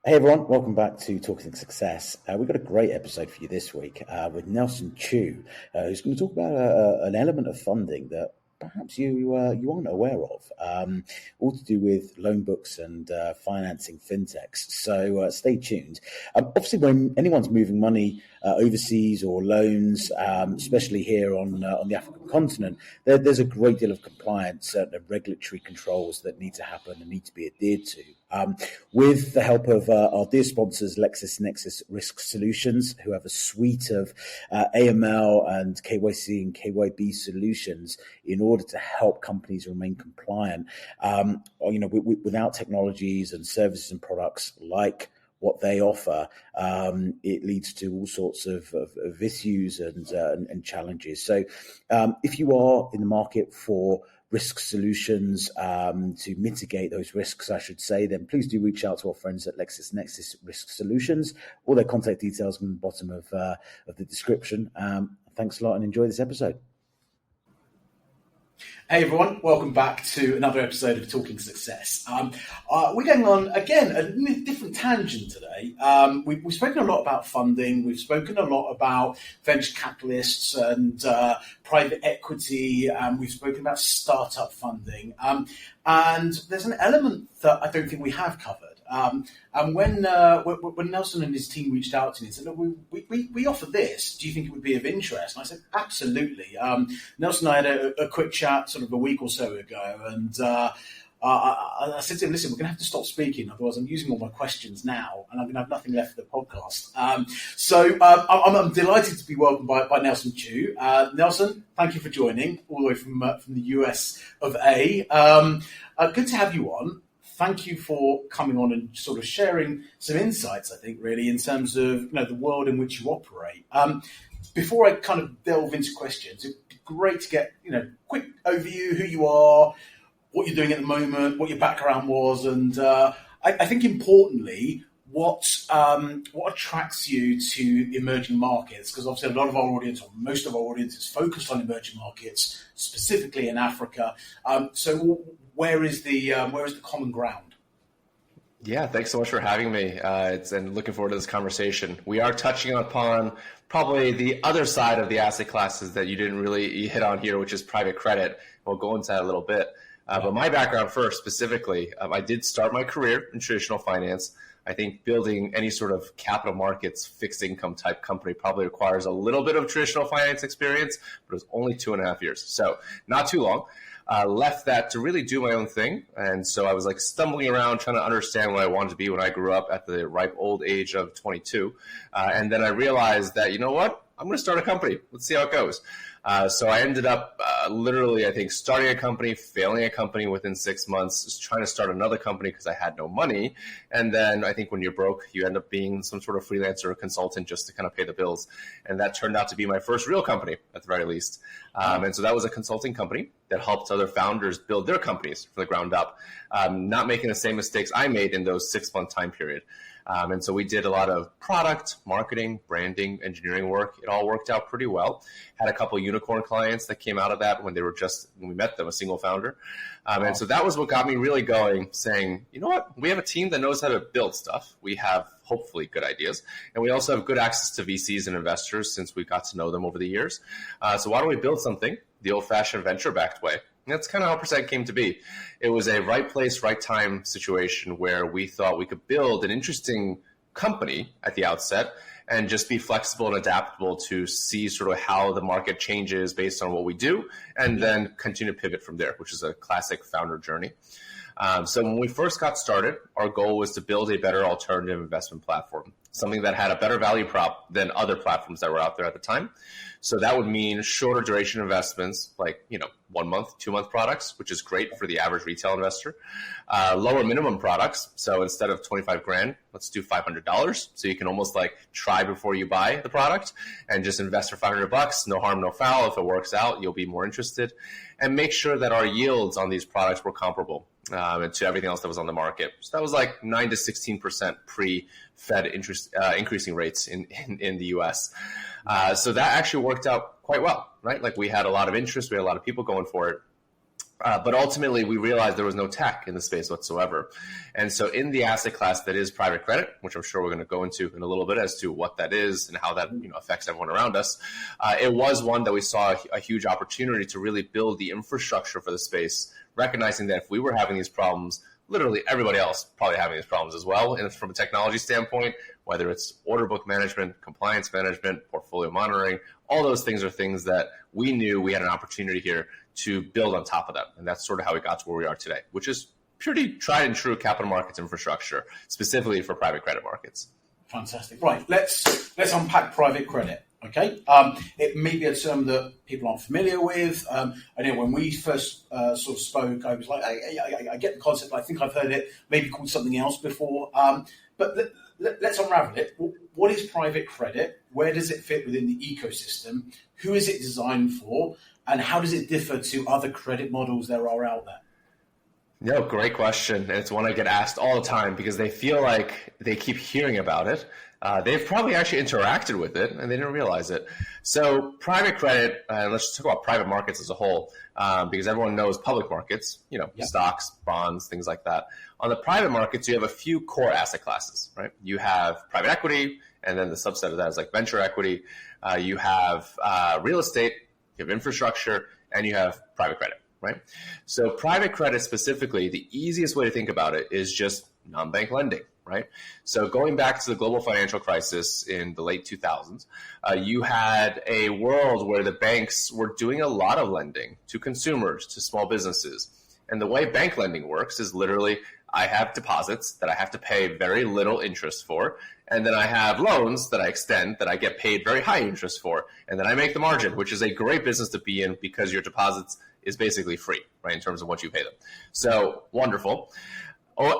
Hey everyone, welcome back to Talking Success. We've got a great episode for you this week with Nelson Chu, who's going to talk about an element of funding that perhaps you aren't aware of, all to do with loan books and financing fintechs. So stay tuned. Obviously, when anyone's moving money overseas or loans, especially here on the African continent, there's a great deal of compliance and regulatory controls that need to happen and need to be adhered to. With the help of our dear sponsors, LexisNexis Risk Solutions, who have a suite of AML and KYC and KYB solutions in order to help companies remain compliant, without technologies and services and products like what they offer, it leads to all sorts of issues and challenges. So if you are in the market for risk solutions to mitigate those risks, I should say, then please do reach out to our friends at LexisNexis Risk Solutions. All their contact details are on the bottom of the description. Thanks a lot and enjoy this episode. Hey everyone, welcome back to another episode of Talking Success. We're going on, again, a different tangent today. We've spoken a lot about funding, we've spoken a lot about venture capitalists and private equity, and we've spoken about startup funding. And there's an element that I don't think we have covered. And when Nelson and his team reached out to me and said, "Look, we offer this. Do you think it would be of interest?" And I said, "Absolutely." Nelson and I had a quick chat sort of a week or so ago, and I said to him, "Listen, we're going to have to stop speaking, otherwise I'm using all my questions now, and I'm going to have nothing left for the podcast." So I'm delighted to be welcomed by Nelson Chu. Nelson, thank you for joining, all the way from the US of A. Good to have you on. Thank you for coming on and sort of sharing some insights, I think, really, in terms of the world in which you operate. Before I kind of delve into questions, it'd be great to get quick overview, who you are, what you're doing at the moment, what your background was, and I think importantly, what attracts you to emerging markets? Because obviously a lot of our audience, or most of our audience, is focused on emerging markets, specifically in Africa. So where is the common ground? Yeah, thanks so much for having me. And looking forward to this conversation. We are touching upon probably the other side of the asset classes that you didn't really hit on here, which is private credit. We'll go into that a little bit. But my background first, specifically, I did start my career in traditional finance. I think building any sort of capital markets, fixed income type company probably requires a little bit of traditional finance experience, but it was only 2.5 years. So not too long. Left that to really do my own thing. And so I was like stumbling around trying to understand what I wanted to be when I grew up at the ripe old age of 22. And then I realized that, you know what? I'm going to start a company. Let's see how it goes. So I ended up literally, I think, starting a company, failing a company within 6 months, just trying to start another company because I had no money. And then I think when you're broke, you end up being some sort of freelancer or consultant just to kind of pay the bills. And that turned out to be my first real company, at the very least. And so that was a consulting company that helped other founders build their companies from the ground up, not making the same mistakes I made in those 6-month time period. And so we did a lot of product, marketing, branding, engineering work. It all worked out pretty well. Had a couple of unicorn clients that came out of that when we met them, a single founder. And so that was what got me really going, saying, you know what, we have a team that knows how to build stuff. We have hopefully good ideas. And we also have good access to VCs and investors since we got to know them over the years. So why don't we build something the old-fashioned venture-backed way? And that's kind of how Percent came to be. It was a right place, right time situation where we thought we could build an interesting company at the outset and just be flexible and adaptable to see sort of how the market changes based on what we do, and then continue to pivot from there, which is a classic founder journey. So when we first got started, our goal was to build a better alternative investment platform, something that had a better value prop than other platforms that were out there at the time. So that would mean shorter duration investments, like 1 month, 2 month products, which is great for the average retail investor. Lower minimum products. So instead of 25 grand, let's do $500. So you can almost like try before you buy the product and just invest for $500. No harm, no foul. If it works out, you'll be more interested. And make sure that our yields on these products were comparable to everything else that was on the market. So that was like 9 to 16% pre-Fed interest increasing rates in the US. So that actually worked out quite well, right? Like we had a lot of interest, we had a lot of people going for it. But ultimately, we realized there was no tech in the space whatsoever. And so in the asset class that is private credit, which I'm sure we're going to go into in a little bit as to what that is and how that affects everyone around us, it was one that we saw a huge opportunity to really build the infrastructure for the space, recognizing that if we were having these problems, literally everybody else probably having these problems as well. And from a technology standpoint, whether it's order book management, compliance management, portfolio monitoring, all those things are things that we knew we had an opportunity here to build on top of that. And that's sort of how we got to where we are today, which is pretty tried and true capital markets infrastructure, specifically for private credit markets. Fantastic. Right, let's unpack private credit. Okay, it may be a term that people aren't familiar with. I know when we first sort of spoke, I was like, I get the concept. I think I've heard it maybe called something else before. But let's unravel it. What is private credit? Where does it fit within the ecosystem? Who is it designed for? And how does it differ to other credit models there are out there? No, great question. And it's one I get asked all the time because they feel like they keep hearing about it. They've probably actually interacted with it and they didn't realize it. So private credit, let's just talk about private markets as a whole, because everyone knows public markets, stocks, bonds, things like that. On the private markets, you have a few core asset classes, right? You have private equity, and then the subset of that is like venture equity. You have real estate, you have infrastructure, and you have private credit, right? So private credit specifically, the easiest way to think about it is just non-bank lending, right? So going back to the global financial crisis in the late 2000s, you had a world where the banks were doing a lot of lending to consumers, to small businesses. And the way bank lending works is literally I have deposits that I have to pay very little interest for, and then I have loans that I extend that I get paid very high interest for, and then I make the margin, which is a great business to be in because your deposits is basically free, right, in terms of what you pay them. So wonderful.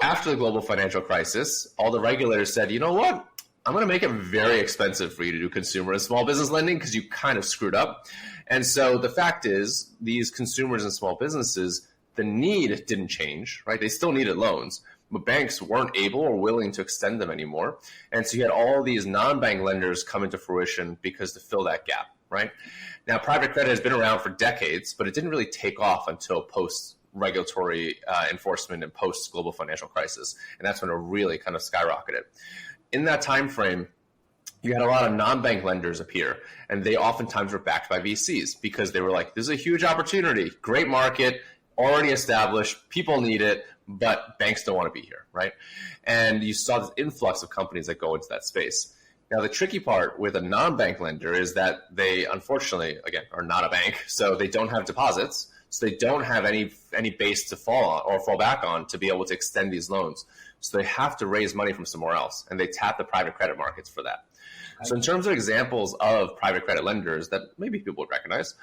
After the global financial crisis, all the regulators said, you know what? I'm going to make it very expensive for you to do consumer and small business lending because you kind of screwed up. And so the fact is, these consumers and small businesses, the need didn't change, right? They still needed loans, but banks weren't able or willing to extend them anymore. And so you had all these non-bank lenders come into fruition because to fill that gap, right? Now, private credit has been around for decades, but it didn't really take off until post-regulatory enforcement and post-global financial crisis. And that's when it really kind of skyrocketed. In that time frame, you had a lot of non-bank lenders appear, and they oftentimes were backed by VCs because they were like, this is a huge opportunity, great market, already established, people need it, but banks don't want to be here, right? And you saw this influx of companies that go into that space. Now, the tricky part with a non-bank lender is that they, unfortunately, again, are not a bank, so they don't have deposits, so they don't have any base to fall on or fall back on to be able to extend these loans. So they have to raise money from somewhere else, and they tap the private credit markets for that. So in terms of examples of private credit lenders that maybe people would recognize,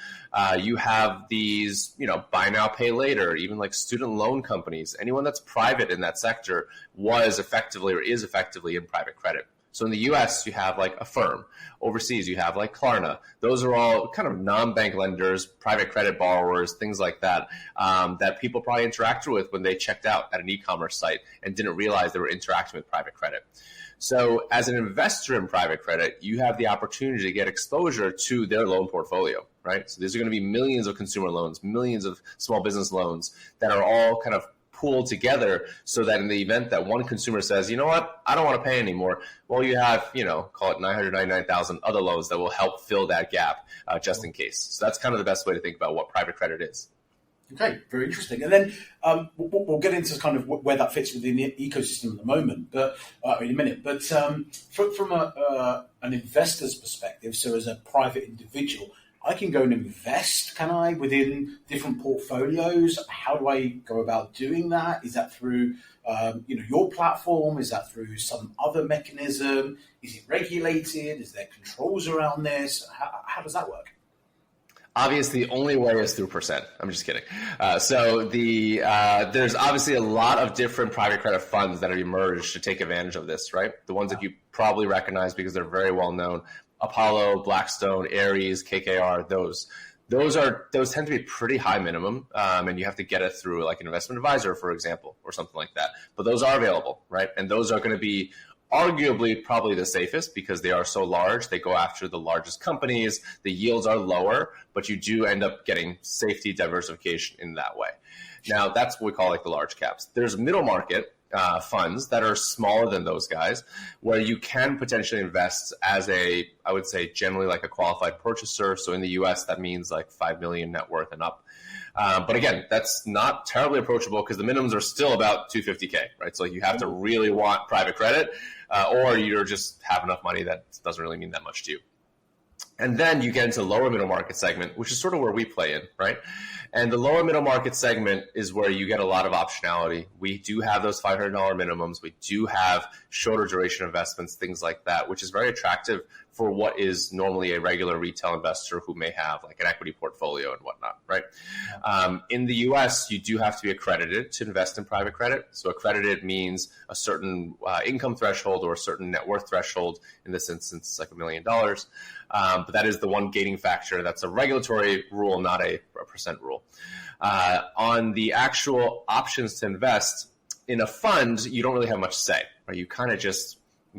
you have these, buy now, pay later, even like student loan companies. Anyone that's private in that sector was effectively or is effectively in private credit. So in the US, you have like Affirm. Overseas, you have like Klarna. Those are all kind of non-bank lenders, private credit borrowers, things like that, that people probably interacted with when they checked out at an e-commerce site and didn't realize they were interacting with private credit. So as an investor in private credit, you have the opportunity to get exposure to their loan portfolio, right? So these are going to be millions of consumer loans, millions of small business loans that are all kind of pooled together so that in the event that one consumer says, you know what, I don't want to pay anymore, well, you have, call it 999,000 other loans that will help fill that gap just in case. So that's kind of the best way to think about what private credit is. Okay, very interesting. And then we'll get into kind of where that fits within the ecosystem at the moment, but in a minute. But from an investor's perspective, so as a private individual, I can go and invest, can I, within different portfolios? How do I go about doing that? Is that through your platform? Is that through some other mechanism? Is it regulated? Is there controls around this? How does that work? Obviously, the only way is through percent. I'm just kidding. So there's obviously a lot of different private credit funds that have emerged to take advantage of this, right? The ones that you probably recognize because they're very well known: Apollo, Blackstone, Ares, KKR. Those tend to be pretty high minimum, and you have to get it through like an investment advisor, for example, or something like that. But those are available, right? And those are going to be arguably probably the safest because they are so large. They go after the largest companies. The yields are lower, but you do end up getting safety diversification in that way. Now, that's what we call like the large caps. There's middle market funds that are smaller than those guys, where you can potentially invest as I would say, generally like a qualified purchaser. So in the US, that means like 5 million net worth and up. But again, that's not terribly approachable because the minimums are still about 250K, right? So you have to really want private credit, or you're just have enough money that doesn't really mean that much to you. And then you get into lower middle market segment, which is sort of where we play in, right? And the lower middle market segment is where you get a lot of optionality. We do have those $500 minimums. We do have shorter duration investments, things like that, which is very attractive for what is normally a regular retail investor who may have like an equity portfolio and whatnot, right? In the US, you do have to be accredited to invest in private credit. So accredited means a certain income threshold or a certain net worth threshold. In this instance, it's like $1 million. But that is the one gating factor. That's a regulatory rule, not a percent rule. On the actual options to invest in a fund, you don't really have much say, right? You kind of just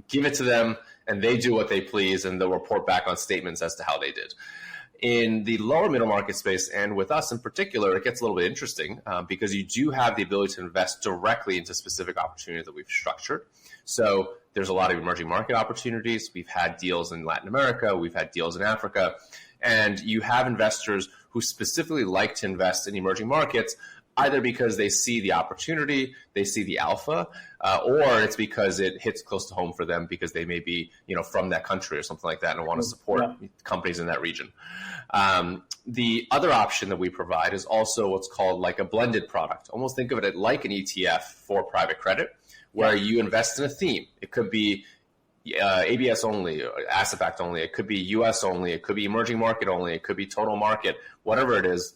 give it to them and they do what they please and they'll report back on statements as to how they did. In the lower middle market space, and with us in particular, it gets a little bit interesting because you do have the ability to invest directly into specific opportunities that we've structured. So there's a lot of emerging market opportunities. We've had deals in Latin America. We've had deals in Africa. And you have investors who specifically like to invest in emerging markets, either because they see the opportunity, they see the alpha, or it's because it hits close to home for them because they may be, from that country or something like that and want to support companies in that region. The other option that we provide is also what's called like a blended product. Almost think of it like an ETF for private credit, where you invest in a theme. It could be ABS only, asset-backed only. It could be US only. It could be emerging market only. It could be total market, whatever it is.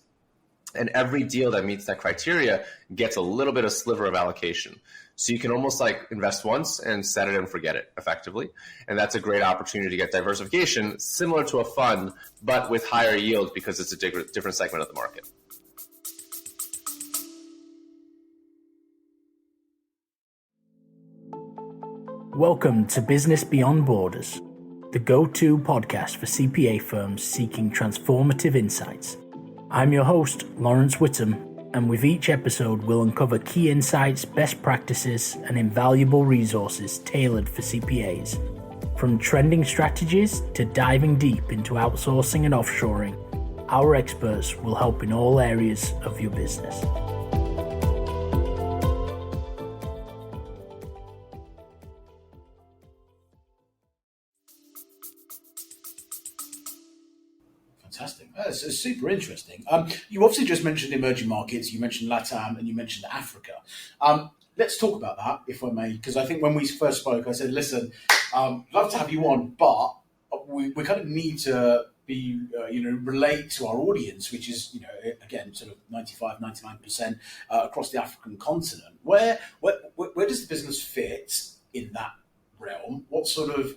And every deal that meets that criteria gets a little bit of sliver of allocation. So you can almost like invest once and set it and forget it effectively. And that's a great opportunity to get diversification, similar to a fund, but with higher yield because it's a different segment of the market. Welcome to Business Beyond Borders, the go-to podcast for CPA firms seeking transformative insights. I'm your host, Lawrence Whittam, and with each episode we'll uncover key insights, best practices, and invaluable resources tailored for CPAs. From trending strategies to diving deep into outsourcing and offshoring, our experts will help in all areas of your business. Fantastic. It's super interesting. You obviously just mentioned emerging markets, you mentioned LATAM, and you mentioned Africa. Let's talk about that, if I may, because I think when we first spoke, I said, listen, love to have you on, but we kind of need to be, relate to our audience, which is, again, sort of 95, 99% across the African continent. Where does the business fit in that realm? What sort of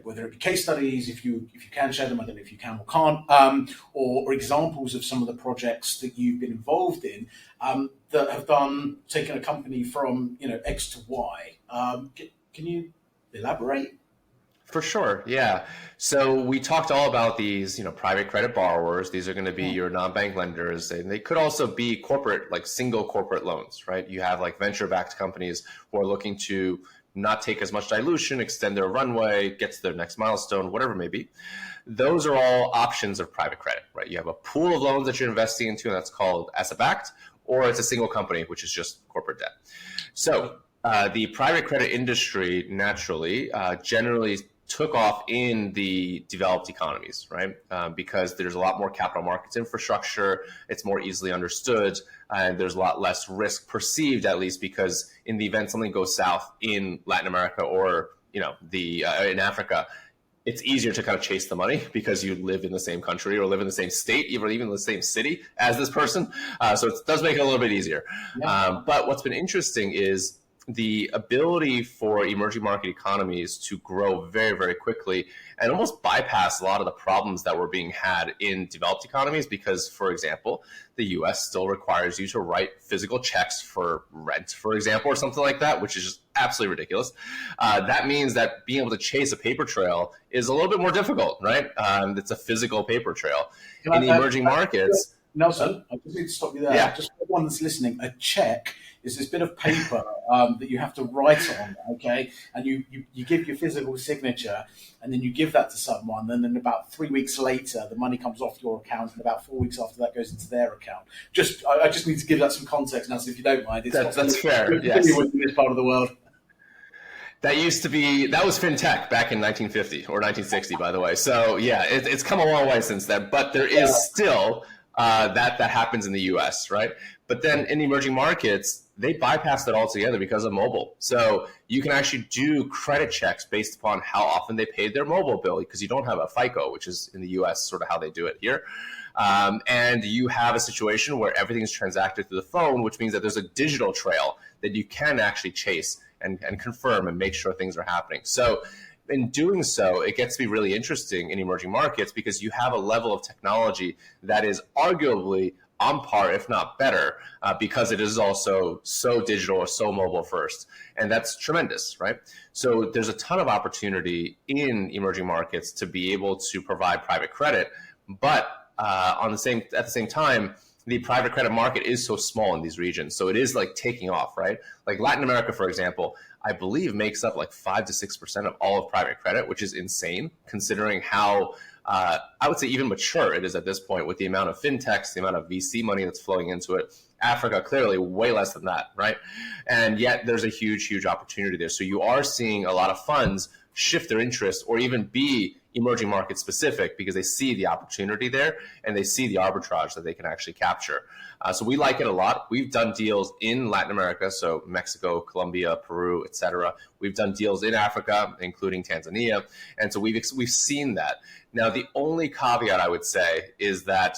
whether it be case studies, if you can share them, I don't know if you can or can't, or examples of some of the projects that you've been involved in that have taken a company from X to Y. Can you elaborate? For sure, yeah. So we talked all about these, private credit borrowers. These are going to be your non-bank lenders, and they could also be corporate, like single corporate loans, right? You have like venture-backed companies who are looking to not take as much dilution, extend their runway, get to their next milestone, whatever it may be. Those are all options of private credit, right? You have a pool of loans that you're investing into, and that's called asset-backed, or it's a single company, which is just corporate debt. So the private credit industry naturally generally took off in the developed economies, right? Because there's a lot more capital markets infrastructure, it's more easily understood, and there's a lot less risk perceived, at least because in the event something goes south in Latin America or in Africa, it's easier to kind of chase the money because you live in the same country or live in the same state, even the same city as this person. So it does make it a little bit easier. Yeah. But what's been interesting is the ability for emerging market economies to grow very, very quickly and almost bypass a lot of the problems that were being had in developed economies because, for example, the US still requires you to write physical checks for rent, for example, or something like that, which is just absolutely ridiculous. That means that being able to chase a paper trail is a little bit more difficult, right? It's a physical paper trail. In the emerging markets... Nelson, I just need to stop you there. Yeah. Just for everyone that's listening, a check is this bit of paper that you have to write on, okay? And you give your physical signature, and then you give that to someone, and then about 3 weeks later, the money comes off your account, and about 4 weeks after that goes into their account. I just need to give that some context, Nelson, if you don't mind. That's fair, yes. In this part of the world. That was FinTech back in 1950 or 1960, by the way. So yeah, it's come a long way since then, but there is still... that happens in the US, right? But then in emerging markets, they bypass that altogether because of mobile. So you can actually do credit checks based upon how often they paid their mobile bill because you don't have a FICO, which is in the US sort of how they do it here. And you have a situation where everything is transacted through the phone, which means that there's a digital trail that you can actually chase and confirm and make sure things are happening. So in doing so, it gets to be really interesting in emerging markets because you have a level of technology that is arguably on par, if not better, because it is also so digital or so mobile first. And that's tremendous, right? So there's a ton of opportunity in emerging markets to be able to provide private credit, but at the same time, the private credit market is so small in these regions. So it is like taking off, right? Like Latin America, for example, I believe makes up like 5 to 6% of all of private credit, which is insane considering how, I would say even mature it is at this point with the amount of fintechs, the amount of VC money that's flowing into it. Africa, clearly way less than that, right? And yet there's a huge, huge opportunity there. So you are seeing a lot of funds shift their interest or even be emerging market specific because they see the opportunity there and they see the arbitrage that they can actually capture. So we like it a lot. We've done deals in Latin America, so Mexico, Colombia, Peru, etc. We've done deals in Africa, including Tanzania. And so we've seen that. Now, the only caveat I would say is that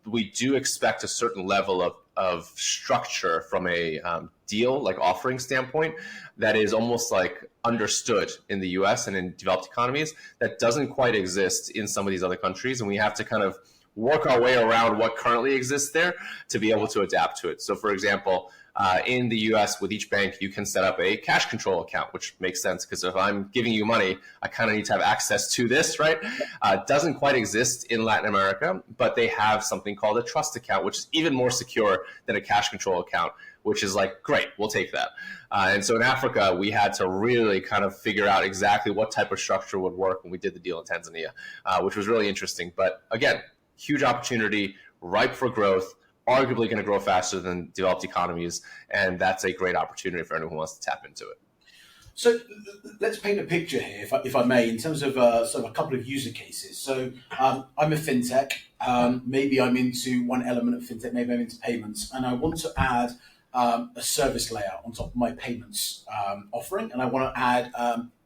we do expect a certain level of structure from a deal, like offering standpoint, that is almost like understood in the US and in developed economies that doesn't quite exist in some of these other countries. And we have to kind of work our way around what currently exists there to be able to adapt to it. So for example, in the US with each bank, you can set up a cash control account, which makes sense because if I'm giving you money, I kind of need to have access to this, right? It doesn't quite exist in Latin America, but they have something called a trust account, which is even more secure than a cash control account, which is like, great, we'll take that. And so in Africa, we had to really kind of figure out exactly what type of structure would work when we did the deal in Tanzania, which was really interesting. But again, huge opportunity, ripe for growth, arguably going to grow faster than developed economies. And that's a great opportunity for anyone who wants to tap into it. So let's paint a picture here, if I may, in terms of sort of a couple of user cases. So I'm a fintech. Maybe I'm into one element of fintech. Maybe I'm into payments. And I want to add a service layer on top of my payments offering. And I want to add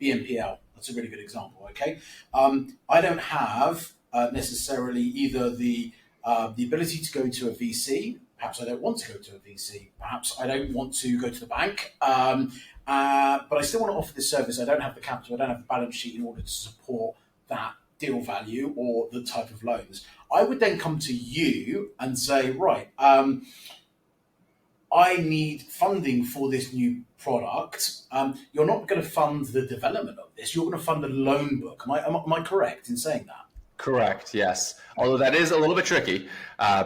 BNPL. That's a really good example, okay? I don't have necessarily either the ability to go to a VC. Perhaps I don't want to go to a VC. Perhaps I don't want to go to the bank. But I still want to offer this service. I don't have the capital. I don't have the balance sheet in order to support that deal value or the type of loans. I would then come to you and say, right, I need funding for this new product. You're not going to fund the development of this. You're going to fund the loan book. Am I correct in saying that? Correct, yes. Although that is a little bit tricky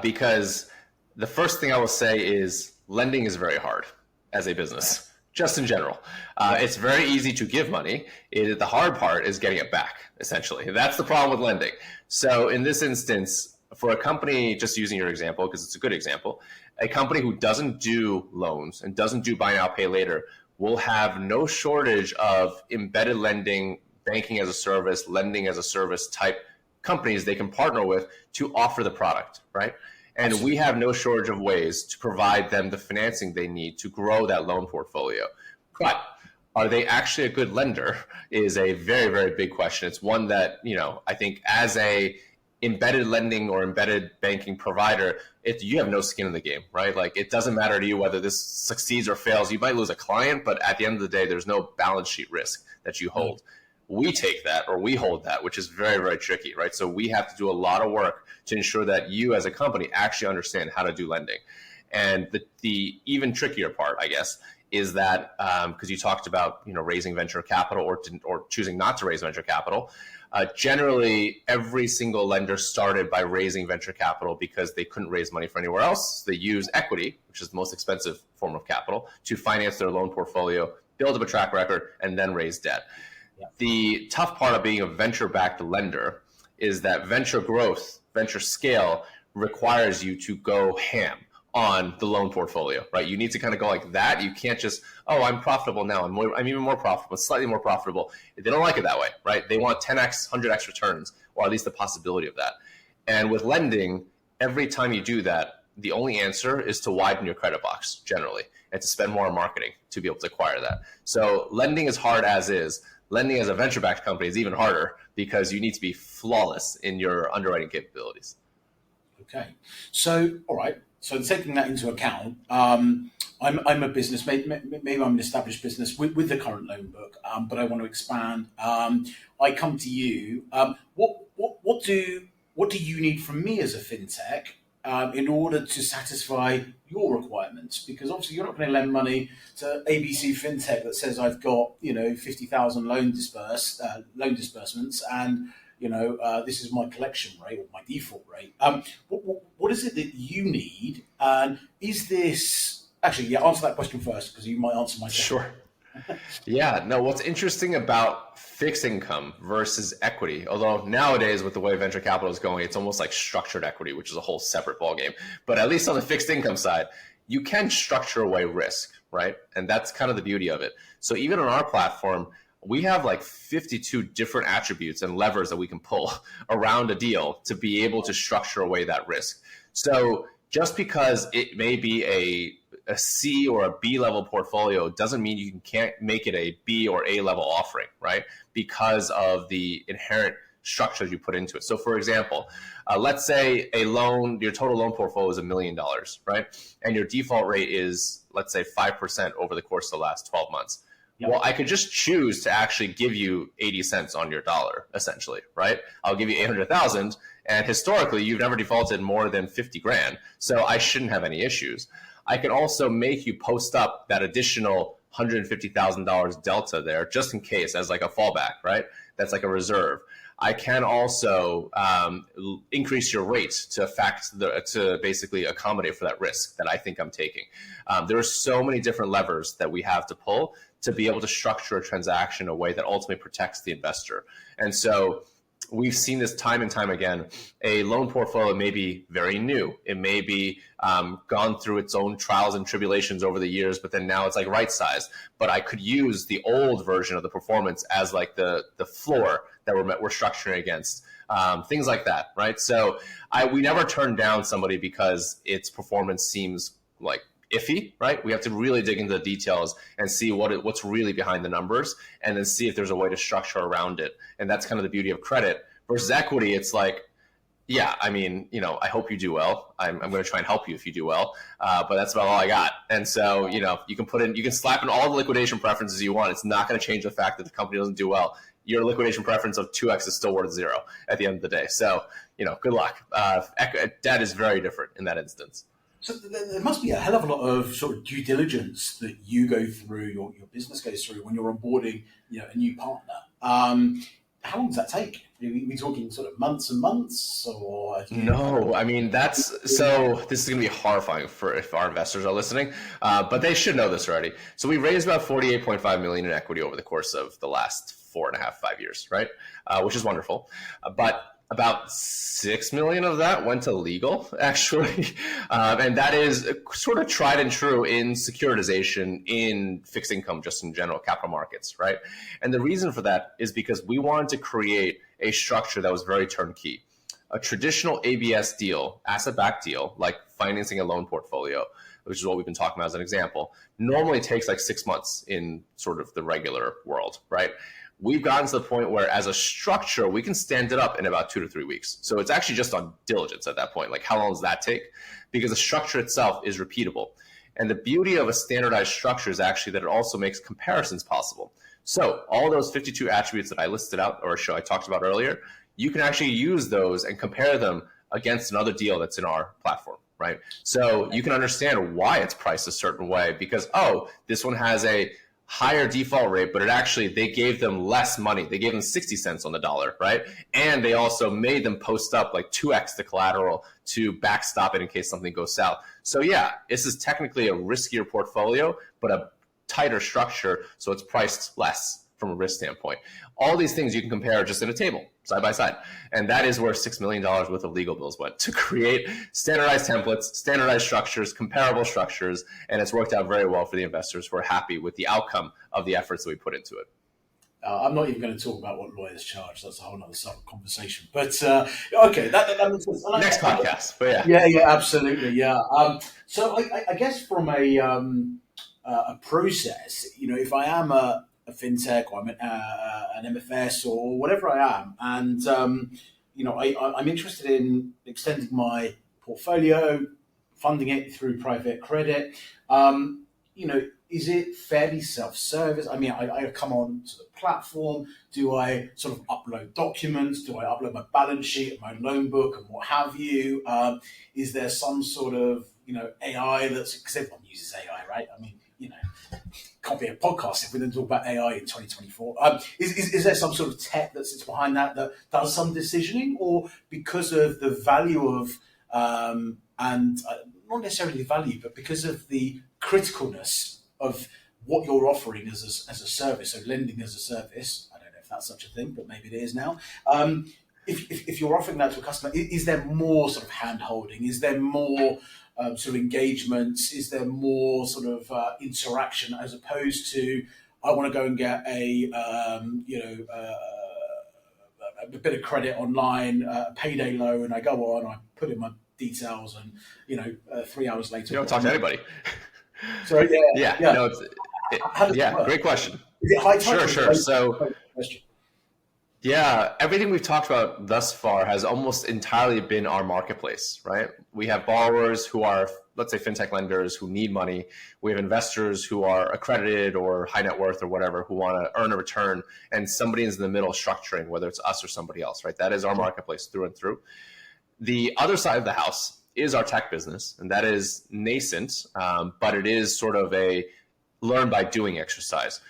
because the first thing I will say is lending is very hard as a business, just in general. It's very easy to give money. The hard part is getting it back, essentially. That's the problem with lending. So in this instance, for a company, just using your example, because it's a good example, a company who doesn't do loans and doesn't do buy now, pay later will have no shortage of embedded lending, banking as a service, lending as a service type companies they can partner with to offer the product, right? And we have no shortage of ways to provide them the financing they need to grow that loan portfolio. But are they actually a good lender is a very, very big question. It's one that, I think as a embedded lending or embedded banking provider, you have no skin in the game, right? Like, it doesn't matter to you whether this succeeds or fails. You might lose a client, but at the end of the day, there's no balance sheet risk that you hold. We take that, or we hold that, which is very, very tricky, right? So we have to do a lot of work to ensure that you as a company actually understand how to do lending. And the even trickier part, I guess, is that because you talked about raising venture capital or choosing not to raise venture capital. Generally, every single lender started by raising venture capital because they couldn't raise money for anywhere else. They use equity, which is the most expensive form of capital, to finance their loan portfolio, build up a track record, and then raise debt. Yeah. The tough part of being a venture-backed lender is that venture growth, venture scale requires you to go ham on the loan portfolio, right? You need to kind of go like that. You can't just, I'm profitable now. I'm even more profitable, slightly more profitable. They don't like it that way, right? They want 10x, 100x returns, or at least the possibility of that. And with lending, every time you do that, the only answer is to widen your credit box generally and to spend more on marketing to be able to acquire that. So lending is hard as is. Lending as a venture-backed company is even harder because you need to be flawless in your underwriting capabilities. Okay. So, all right. So taking that into account, I'm a business, maybe I'm an established business with the current loan book, but I want to expand. I come to you. What do you need from me as a fintech in order to satisfy your requirements? Because obviously you're not going to lend money to ABC FinTech that says I've got 50,000 loan disbursements and this is my collection rate or my default rate. What is it that you need? And is this answer that question first because you might answer my second. Sure. Yeah. No. What's interesting about fixed income versus equity, although nowadays with the way venture capital is going, it's almost like structured equity, which is a whole separate ballgame. But at least on the fixed income side, you can structure away risk, right? And that's kind of the beauty of it. So even on our platform, we have like 52 different attributes and levers that we can pull around a deal to be able to structure away that risk. So just because it may be a C or a B level portfolio doesn't mean you can't make it a B or A level offering, right? Because of the inherent structures you put into it. So for example, let's say your total loan portfolio is $1 million, right? And your default rate is, let's say 5% over the course of the last 12 months. Well, I could just choose to actually give you 80 cents on your dollar, essentially, right? I'll give you 800,000, and historically, you've never defaulted more than 50 grand, so I shouldn't have any issues. I can also make you post up that additional $150,000 delta there, just in case, as like a fallback, right? That's like a reserve. I can also increase your rate to basically accommodate for that risk that I think I'm taking. There are so many different levers that we have to pull to be able to structure a transaction in a way that ultimately protects the investor. And so we've seen this time and time again. A loan portfolio may be very new. It may be gone through its own trials and tribulations over the years, but then now it's like right sized. But I could use the old version of the performance as like the floor that we're structuring against. Things like that, right? So we never turn down somebody because its performance seems like iffy, right? We have to really dig into the details and see what's really behind the numbers, and then see if there's a way to structure around it. And that's kind of the beauty of credit versus equity. It's like, yeah, I mean, I hope you do well. I'm going to try and help you if you do well, but that's about all I got. And so, you can slap in all the liquidation preferences you want. It's not going to change the fact that the company doesn't do well. Your liquidation preference of 2x is still worth 0 at the end of the day. So, good luck. Debt is very different in that instance. So there must be a hell of a lot of sort of due diligence that you go through, your business goes through when you're onboarding, a new partner. How long does that take? Are we talking sort of months and months, or? No, I mean, this is going to be horrifying if our investors are listening, but they should know this already. So we raised about $48.5 million in equity over the course of the last 4.5, 5 years, right? Which is wonderful. But about $6 million of that went to legal, actually. And that is sort of tried and true in securitization, in fixed income, just in general, capital markets, right? And the reason for that is because we wanted to create a structure that was very turnkey. A traditional ABS deal, asset-backed deal, like financing a loan portfolio, which is what we've been talking about as an example, normally takes like 6 months in sort of the regular world, right? we've gotten to the point where as a structure, we can stand it up in about 2 to 3 weeks. So it's actually just on diligence at that point. Like, how long does that take? Because the structure itself is repeatable. And the beauty of a standardized structure is actually that it also makes comparisons possible. So all those 52 attributes that I listed out, or I talked about earlier, you can actually use those and compare them against another deal that's in our platform, right? So you can understand why it's priced a certain way because, oh, this one has a higher default rate, but they gave them less money. They gave them 60 cents on the dollar, right? And they also made them post up like 2x the collateral to backstop it in case something goes south. So yeah, this is technically a riskier portfolio, but a tighter structure, so it's priced less from a risk standpoint. All these things you can compare just in a table, side by side. And that is where $6 million worth of legal bills went, to create standardized templates, standardized structures, comparable structures, and it's worked out very well for the investors who are happy with the outcome of the efforts that we put into it. I'm not even going to talk about what lawyers charge. That's a whole other conversation. But okay, that makes sense. Next podcast, but yeah, absolutely, yeah. So I guess from a process, if I am a FinTech or I'm an MFS or whatever I am, and I'm interested in extending my portfolio, funding it through private credit. Is it fairly self-service? I mean, I come on to the platform. Do I sort of upload documents? Do I upload my balance sheet, my loan book, and what have you? Is there some sort of AI that's, because everyone uses AI, right? I mean, can't be a podcast if we don't talk about AI in 2024. Is there some sort of tech that sits behind that does some decisioning, or because of the value of not necessarily the value, but because of the criticalness of what you're offering as a service, so lending as a service? I don't know if that's such a thing, but maybe it is now. If you're offering that to a customer, is there more sort of hand-holding? Is there more sort of engagements? Is there more sort of interaction as opposed to, I want to go and get a bit of credit online, a payday loan, I go on, I put in my details, and 3 hours later, you don't talk to anybody. So yeah. No, great question. Is it high touch? Sure. So yeah, everything we've talked about thus far has almost entirely been our marketplace, right? We have borrowers who are, let's say, FinTech lenders who need money. We have investors who are accredited or high net worth or whatever who want to earn a return, and somebody is in the middle structuring, whether it's us or somebody else, right? That is our marketplace through and through. The other side of the house is our tech business, and that is nascent, but it is sort of a learn by doing exercise.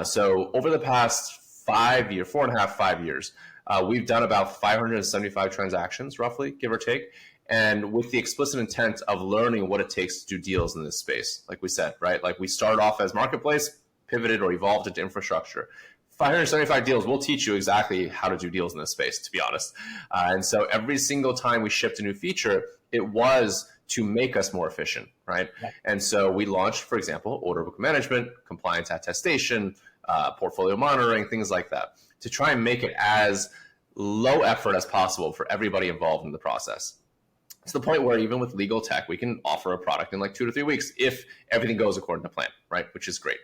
So over the past 5 years, we've done about 575 transactions, roughly, give or take, and with the explicit intent of learning what it takes to do deals in this space. Like we said, right? Like we started off as marketplace, pivoted or evolved into infrastructure. 575 deals will teach you exactly how to do deals in this space, to be honest. And so every single time we shipped a new feature, it was to make us more efficient, right? Yeah. And so we launched, for example, order book management, compliance attestation, portfolio monitoring, things like that, to try and make it as low effort as possible for everybody involved in the process. To the point where even with legal tech, we can offer a product in like 2 to 3 weeks if everything goes according to plan, right? Which is great.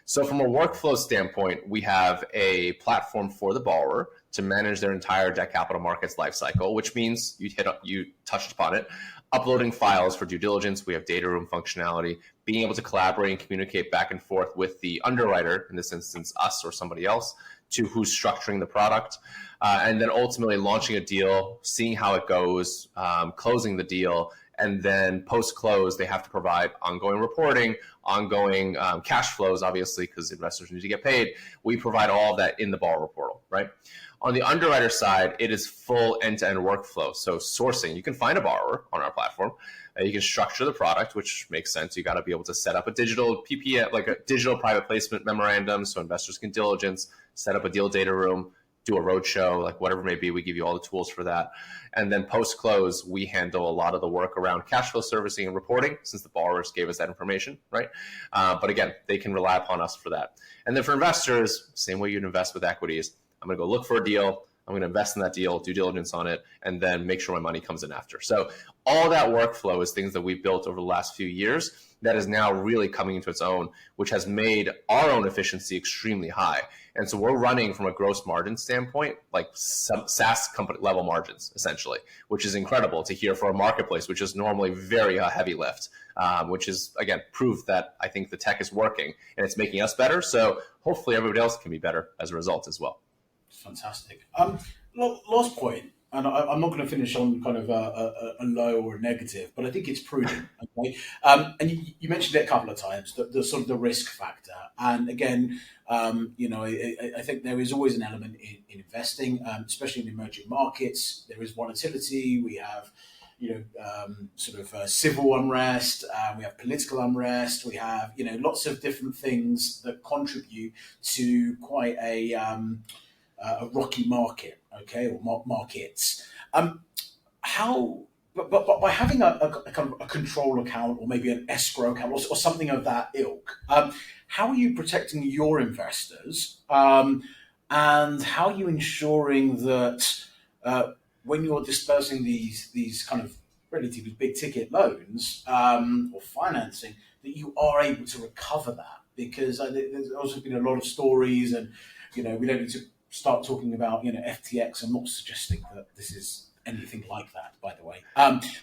So from a workflow standpoint, we have a platform for the borrower to manage their entire debt capital markets lifecycle, which means you touched upon it, uploading files for due diligence. We have data room functionality, being able to collaborate and communicate back and forth with the underwriter, in this instance, us or somebody else, to who's structuring the product, and then ultimately launching a deal, seeing how it goes, closing the deal, and then post-close, they have to provide ongoing reporting, ongoing cash flows, obviously, because investors need to get paid. We provide all of that in the borrower portal, right? On the underwriter side, it is full end-to-end workflow. So sourcing, you can find a borrower on our platform. You can structure the product, which makes sense. You got to be able to set up a digital PPM, like a digital private placement memorandum, so investors can diligence, set up a deal data room, do a roadshow, like whatever it may be. We give you all the tools for that. And then post-close, we handle a lot of the work around cash flow servicing and reporting, since the borrowers gave us that information, right? But again, they can rely upon us for that. And then for investors, same way you'd invest with equities, I'm going to go look for a deal. I'm going to invest in that deal, due diligence on it, and then make sure my money comes in after. So all that workflow is things that we've built over the last few years that is now really coming into its own, which has made our own efficiency extremely high. And so we're running from a gross margin standpoint, like some SaaS company level margins, essentially, which is incredible to hear for a marketplace, which is normally very heavy lift, which is, again, proof that I think the tech is working and it's making us better. So hopefully everybody else can be better as a result as well. Fantastic. Last point, and I'm not going to finish on kind of a low or a negative, but I think it's prudent. Okay, and you mentioned it a couple of times, the sort of the risk factor, and again, I think there is always an element in investing, especially in emerging markets. There is volatility. We have civil unrest, we have political unrest, we have lots of different things that contribute to quite a rocky market, okay, or markets. But by having a kind of a control account or maybe an escrow account or something of that ilk, how are you protecting your investors, and how are you ensuring that when you're dispersing these kind of relatively big ticket loans or financing, that you are able to recover that? Because there's also been a lot of stories, and we don't need to start talking about FTX. I'm not suggesting that this is anything like that, by the way.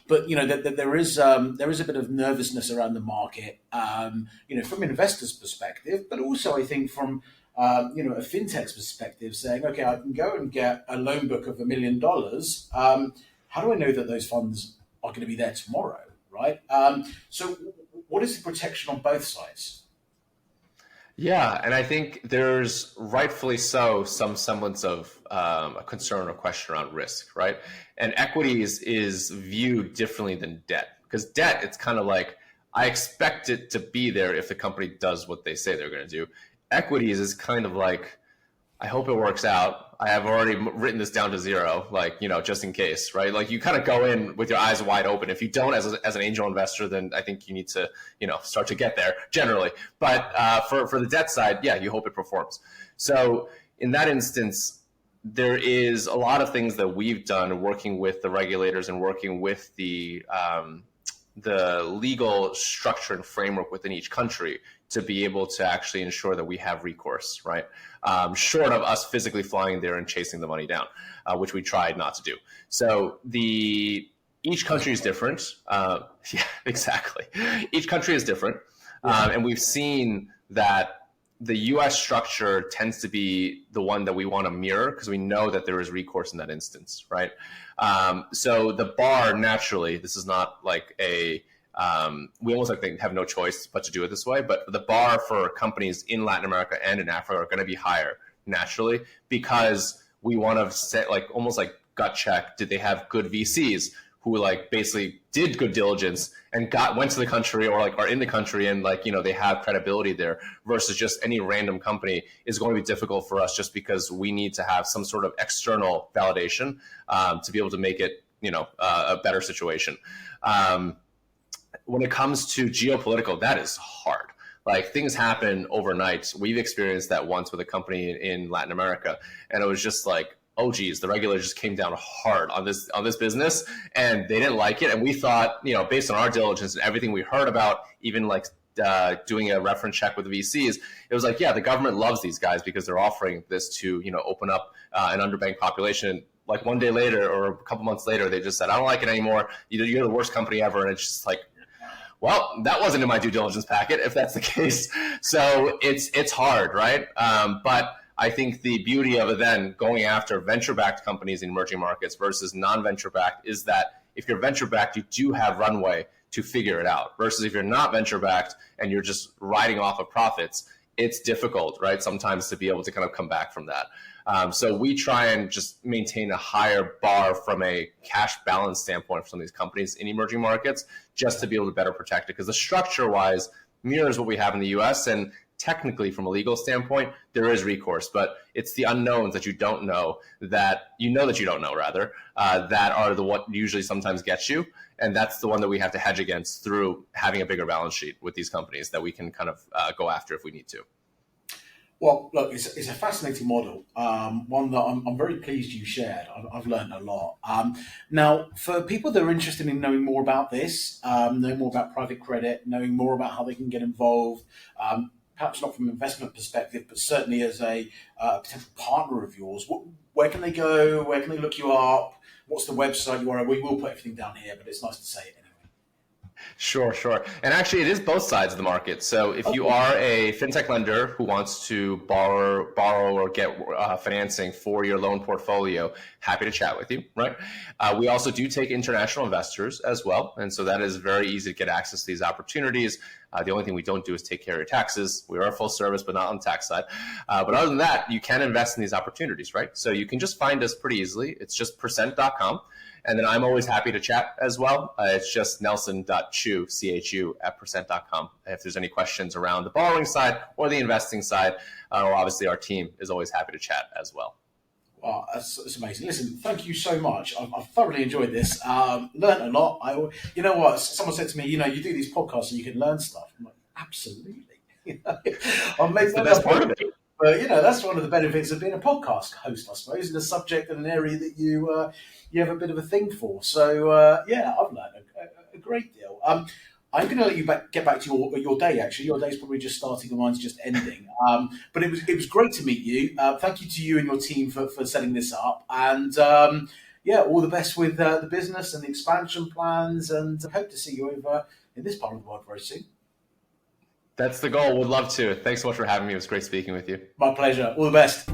But there is a bit of nervousness around the market, from investors' perspective, but also I think from a fintech's perspective, saying, okay, I can go and get a loan book of $1 million. How do I know that those funds are going to be there tomorrow, right? So what is the protection on both sides? Yeah, and I think there's rightfully so some semblance of a concern or question around risk, right? And equities is viewed differently than debt, because debt, it's kind of like, I expect it to be there if the company does what they say they're going to do. Equities is kind of like, I hope it works out. I have already written this down to zero, just in case, right? Like you kind of go in with your eyes wide open. If you don't as an angel investor, then I think you need to, start to get there generally. But for the debt side, yeah, you hope it performs. So in that instance, there is a lot of things that we've done working with the regulators and working with the legal structure and framework within each country to be able to actually ensure that we have recourse, right? Short of us physically flying there and chasing the money down, which we tried not to do. So each country is different. Yeah, exactly. Each country is different. And we've seen that the US structure tends to be the one that we want to mirror because we know that there is recourse in that instance, right? So the bar, naturally, this is not like we almost have no choice but to do it this way, but the bar for companies in Latin America and in Africa are going to be higher naturally because we want to set almost like gut check, did they have good VCs who basically did good diligence and went to the country or are in the country and they have credibility there, versus just any random company is going to be difficult for us just because we need to have some sort of external validation to be able to make it a better situation. When it comes to geopolitical, that is hard. Things happen overnight. We've experienced that once with a company in Latin America, and it was just oh geez, the regulators just came down hard on this business, and they didn't like it. And we thought, based on our diligence and everything we heard about, even doing a reference check with the VCs, it was yeah, the government loves these guys because they're offering this to open up an underbanked population. One day later or a couple months later, they just said, I don't like it anymore. You're the worst company ever. And it's just well, that wasn't in my due diligence packet, if that's the case. So it's hard, right? But I think the beauty of it then going after venture-backed companies in emerging markets versus non-venture-backed is that if you're venture-backed, you do have runway to figure it out. Versus if you're not venture-backed and you're just riding off of profits, it's difficult, right? Sometimes to be able to kind of come back from that. So we try and just maintain a higher bar from a cash balance standpoint for some of these companies in emerging markets, just to be able to better protect it. Because the structure-wise mirrors what we have in the US, and technically from a legal standpoint, there is recourse, but it's the unknowns that you don't know that you don't know, rather, that are what usually sometimes gets you. And that's the one that we have to hedge against through having a bigger balance sheet with these companies that we can kind of go after if we need to. Well, look, it's a fascinating model, one that I'm very pleased you shared. I've learned a lot. Now, for people that are interested in knowing more about this, knowing more about private credit, knowing more about how they can get involved, perhaps not from an investment perspective, but certainly as a potential partner of yours, where can they go? Where can they look you up? What's the website URL? We will put everything down here, but it's nice to say it anyway. Sure. And actually, it is both sides of the market. So if you are a fintech lender who wants to borrow or get financing for your loan portfolio, happy to chat with you, right? We also do take international investors as well. And so that is very easy to get access to these opportunities. The only thing we don't do is take care of your taxes. We are full service, but not on the tax side. But other than that, you can invest in these opportunities, right? So you can just find us pretty easily. It's just percent.com. And then I'm always happy to chat as well. It's just nelson.chu, CHU, @percent.com. If there's any questions around the borrowing side or the investing side, or obviously our team is always happy to chat as well. Wow, that's amazing. Listen, thank you so much. I've thoroughly enjoyed this. Learned a lot. You know what? Someone said to me, you do these podcasts and you can learn stuff. I'm like, absolutely. It's the best part of it. But, that's one of the benefits of being a podcast host, I suppose, in a subject and an area that you have a bit of a thing for. So, I've learned a great deal. I'm going to let you get back to your day, actually. Your day's probably just starting and mine's just ending. But it was great to meet you. Thank you to you and your team for setting this up. And, all the best with the business and the expansion plans. And I hope to see you over in this part of the world very soon. That's the goal. Would love to. Thanks so much for having me. It was great speaking with you. My pleasure. All the best.